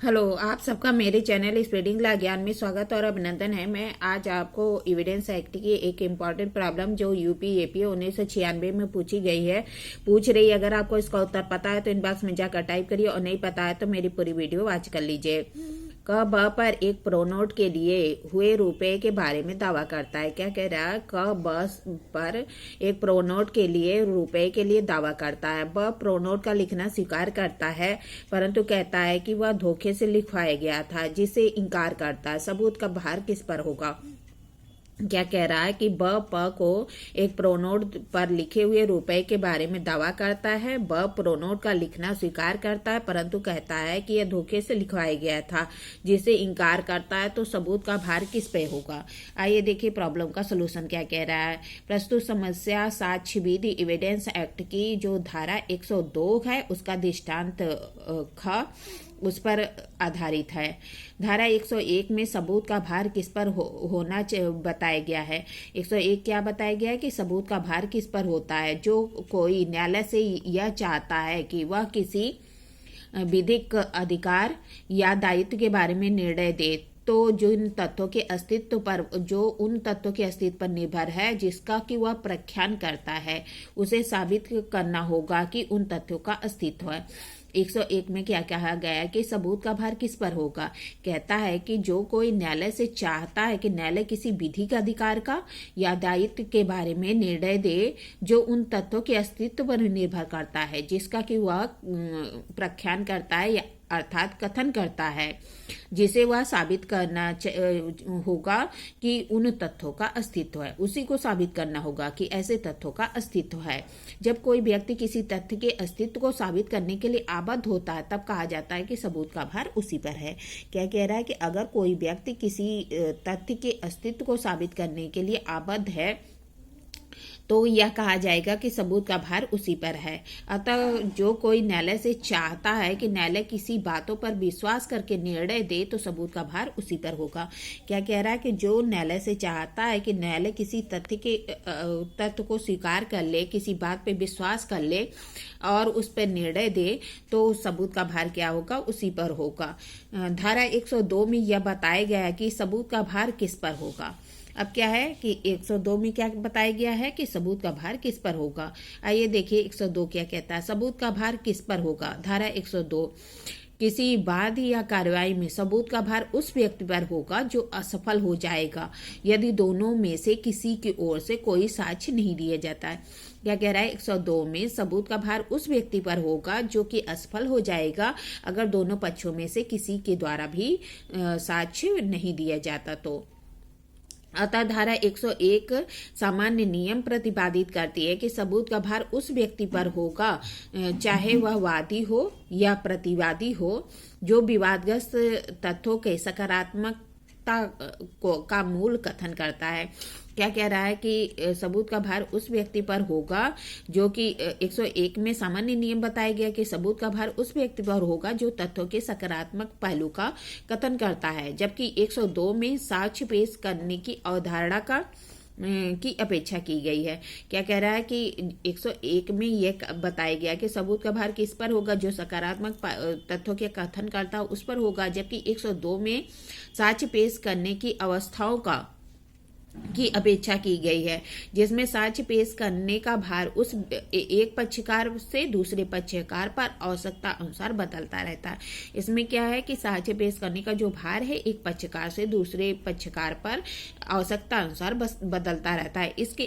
Hello, आप सबका मेरे चैनल स्प्रेडिंग ला ज्ञान में स्वागत और अभिनंदन है। मैं आज आपको एविडेंस एक्ट की एक इम्पॉर्टेंट प्रॉब्लम जो यूपी एपीओ 1996 में पूछी गई है पूछ रही है। अगर आपको इसका उत्तर पता है तो इनबॉक्स में जाकर टाइप करिए और नहीं पता है तो मेरी पूरी वीडियो वॉच कर लीजिए। क ब पर एक प्रोनोट के लिए हुए रुपए के बारे में दावा करता है। क्या कह रहा है? क ब पर एक प्रोनोट के लिए रुपए के लिए दावा करता है। ब प्रोनोट का लिखना स्वीकार करता है परंतु कहता है कि वह धोखे से लिखवाया गया था, जिसे इनकार करता है। सबूत का भार किस पर होगा? क्या कह रहा है कि ब प को एक प्रोनोट पर लिखे हुए रुपए के बारे में दावा करता है। ब प्रोनोट का लिखना स्वीकार करता है परंतु कहता है कि यह धोखे से लिखवाया गया था, जिसे इनकार करता है। तो सबूत का भार किस पे होगा? आइए देखिए प्रॉब्लम का सलूशन क्या कह रहा है। प्रस्तुत समस्या साक्ष्य विधि एविडेंस एक्ट की जो धारा 102 है उसका दृष्टांत ख उस पर आधारित है। धारा 101 में सबूत का भार किस पर होना बताया गया है। 101 क्या बताया गया है कि सबूत का भार किस पर होता है? जो कोई न्यायालय से यह चाहता है कि वह किसी विधिक अधिकार या दायित्व के बारे में निर्णय दे तो जो उन तत्वों के अस्तित्व पर निर्भर है जिसका कि वह प्रख्यान करता है, उसे साबित करना होगा कि उन तथ्यों का अस्तित्व है। 101 में क्या कहा गया है कि सबूत का भार किस पर होगा? कहता है कि जो कोई न्यायालय से चाहता है कि न्यायालय किसी विधिक अधिकार का या दायित्व के बारे में निर्णय दे जो उन तथ्यों के अस्तित्व पर निर्भर करता है, जिसका कि वह प्रख्यान करता है या अर्थात कथन करता है, जिसे वह साबित करना होगा कि उन तथ्यों का अस्तित्व है। उसी को साबित करना होगा कि ऐसे तथ्यों का अस्तित्व है। जब कोई व्यक्ति किसी तथ्य के अस्तित्व को साबित करने के लिए आबद्ध होता है तब कहा जाता है कि सबूत का भार उसी पर है। क्या कह रहा है कि अगर कोई व्यक्ति किसी तथ्य के अस्तित्व को साबित करने के लिए आबद्ध है तो यह कहा जाएगा कि सबूत का भार उसी पर है। अतः जो कोई न्यायालय से चाहता है कि न्यायालय किसी बातों पर विश्वास करके निर्णय दे तो सबूत का भार उसी पर होगा। क्या कह रहा है कि जो न्यायालय से चाहता है कि न्यायालय किसी तथ्य को स्वीकार कर ले, किसी बात पे विश्वास कर ले और उस पर निर्णय दे तो सबूत का भार क्या होगा? उसी पर होगा। धारा 102 में यह बताया गया है कि सबूत का भार किस पर होगा। अब क्या है कि 102 में क्या बताया गया है कि सबूत का भार किस पर होगा। आइए देखिए 102 क्या कहता है। सबूत का भार किस पर होगा? धारा 102 किसी वाद या कार्रवाई में सबूत का भार उस व्यक्ति पर होगा जो असफल हो जाएगा यदि दोनों में से किसी की ओर से कोई साक्ष्य नहीं दिया जाता है। क्या कह रहा है? 102 में सबूत का भार उस व्यक्ति पर होगा जो कि असफल हो जाएगा अगर दोनों पक्षों में से किसी के द्वारा भी साक्ष्य नहीं दिया जाता तो। अतः धारा 101 सामान्य नियम प्रतिपादित करती है कि सबूत का भार उस व्यक्ति पर होगा चाहे वह वादी हो या प्रतिवादी हो जो विवादग्रस्त तथ्यों के सकारात्मकता का मूल कथन करता है। क्या कह रहा है कि सबूत का भार उस व्यक्ति पर होगा जो कि 101 में सामान्य नियम बताया गया कि सबूत का भार उस व्यक्ति पर होगा जो तथ्यों के सकारात्मक पहलू का कथन करता है, जबकि 102 में साक्ष्य पेश करने की अवधारणा की अपेक्षा की गई है। क्या कह रहा है कि 101 में यह बताया गया कि सबूत का भार किस पर होगा? जो सकारात्मक तथ्यों के कथन करता है उस पर होगा, जबकि 102 में साक्ष्य पेश करने की अवस्थाओं की अपेक्षा की गई है, जिसमें साक्ष्य पेश करने का भार उस एक पक्षकार से दूसरे पक्षकार पर आवश्यकता अनुसार बदलता रहता है। इसमें क्या है कि साक्ष्य पेश करने का जो भार है एक पक्षकार से दूसरे पक्षकार पर आवश्यकता अनुसार बदलता रहता है। इसके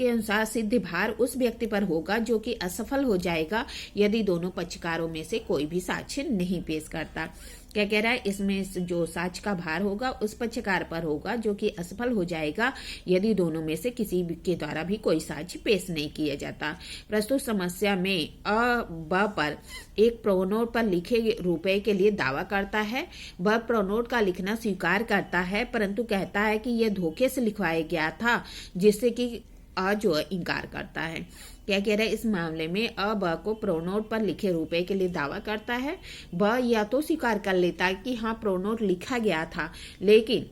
अनुसार सिद्ध भार उस व्यक्ति पर होगा जो कि असफल हो जाएगा यदि दोनों पक्षकारों में से कोई भी साक्ष्य नहीं पेश करता। क्या कह रहा है? इसमें जो साक्ष्य का भार होगा उस पक्षकार पर होगा जो कि असफल हो जाएगा यदि दोनों में से किसी के द्वारा भी कोई साक्ष्य पेश नहीं किया जाता। प्रस्तुत समस्या में ब पर एक प्रोनोट पर लिखे रुपए के लिए दावा करता है। ब प्रोनोट का लिखना स्वीकार करता है परंतु कहता है कि यह धोखे से लिखवाया गया था, जिससे कि जो इनकार करता है। क्या कह रहा है? इस मामले में ब को प्रोनोट पर लिखे रुपए के लिए दावा करता है। ब या तो स्वीकार कर लेता है कि हाँ प्रोनोट लिखा गया था, लेकिन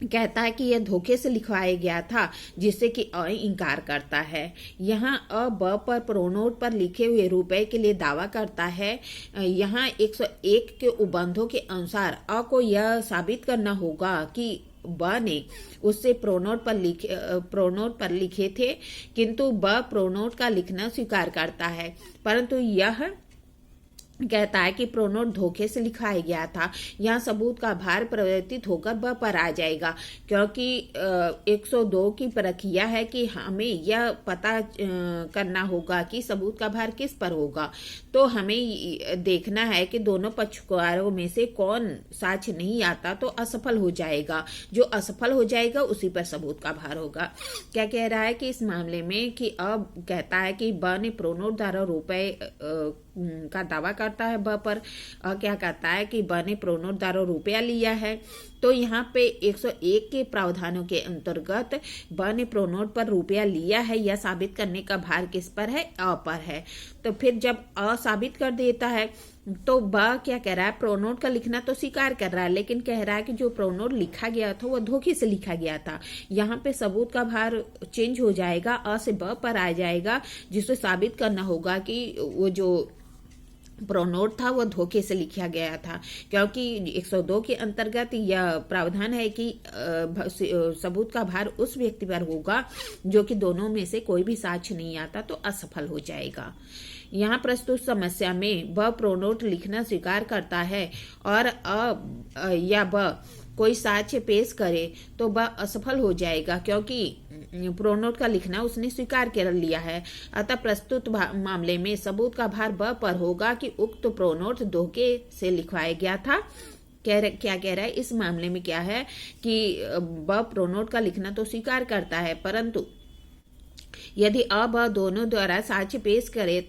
कहता है कि यह धोखे से लिखवाया गया था, जिससे कि अ इनकार करता है। यहाँ अ ब पर प्रोनोट पर लिखे हुए रुपए के लिए दावा करता है। यहाँ 101 के उपबंधों के अनुसार अ को यह साबित करना होगा कि ब ने उससे प्रोनोट पर लिखे थे, किंतु ब प्रोनोट का लिखना स्वीकार करता है, परंतु यह कहता है कि प्रोनोट धोखे से लिखाया गया था। यहाँ सबूत का भार परिवर्तित होकर ब पर आ जाएगा, क्योंकि 102 की प्रक्रिया है कि हमें यह पता करना होगा कि सबूत का भार किस पर होगा। तो हमें देखना है कि दोनों पक्षकारों में से कौन साक्ष्य नहीं आता तो असफल हो जाएगा। जो असफल हो जाएगा उसी पर सबूत का भार होगा। क्या कह रहा है कि इस मामले में कि अब कहता है कि ब ने प्रोनोट द्वारा रुपए का दावा करता है ब पर, और क्या कहता है कि ब ने प्रोनोट द्वारा रुपया लिया है। तो यहाँ पे 101 के प्रावधानों के अंतर्गत ब ने प्रोनोट पर रुपया लिया है, यह साबित करने का भार किस पर है? अ पर है। तो फिर जब अ साबित कर देता है तो ब क्या कह रहा है? प्रोनोट का लिखना तो स्वीकार कर रहा है, लेकिन कह रहा है कि जो प्रोनोट लिखा गया था वह धोखे से लिखा गया था। यहाँ पे सबूत का भार चेंज हो जाएगा, अ से ब पर आ जाएगा, जिससे साबित करना होगा कि वो जो प्रोनोट था वह धोखे से लिखा गया था, क्योंकि 102 के अंतर्गत यह प्रावधान है कि सबूत का भार उस व्यक्ति पर होगा जो कि दोनों में से कोई भी साक्ष्य नहीं आता तो असफल हो जाएगा। यहाँ प्रस्तुत समस्या में ब प्रोनोट लिखना स्वीकार करता है और अ या ब कोई साक्ष्य पेश करे तो ब असफल हो जाएगा, क्योंकि प्रोनोट का लिखना उसने स्वीकार कर लिया है। अतः प्रस्तुत मामले में सबूत का भार ब पर होगा कि उक्त प्रोनोट धोखे से लिखवाया गया था। क्या कह रहा है? इस मामले में क्या है कि ब प्रोनोट का लिखना तो स्वीकार करता है, परंतु यदि अ ब दोनों द्वारा साक्ष्य पेश करे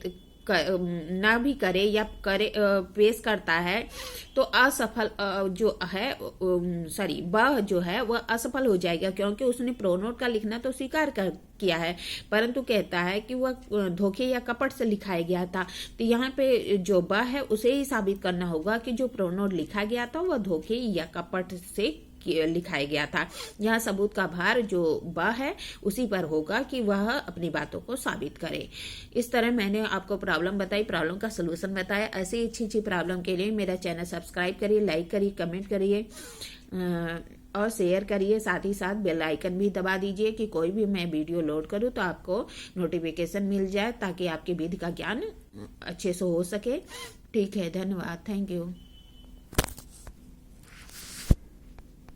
ना भी करे या करे पेश करता है तो असफल जो है ब जो है वह असफल हो जाएगा, क्योंकि उसने प्रोनोट का लिखना तो स्वीकार कर किया है, परंतु कहता है कि वह धोखे या कपट से लिखाया गया था। तो यहाँ पे जो ब है उसे ही साबित करना होगा कि जो प्रोनोट लिखा गया था वह धोखे या कपट से लिखाया गया था। यहाँ सबूत का भार जो ब है उसी पर होगा कि वह अपनी बातों को साबित करे। इस तरह मैंने आपको प्रॉब्लम बताई, प्रॉब्लम का सलूशन बताया। ऐसी अच्छी प्रॉब्लम के लिए मेरा चैनल सब्सक्राइब करिए, लाइक करिए, कमेंट करिए और शेयर करिए। साथ ही साथ बेल आइकन भी दबा दीजिए कि कोई भी मैं वीडियो लोड करूं तो आपको नोटिफिकेशन मिल जाए, ताकि आपके विधि का ज्ञान अच्छे से हो सके। ठीक है, धन्यवाद, थैंक यू।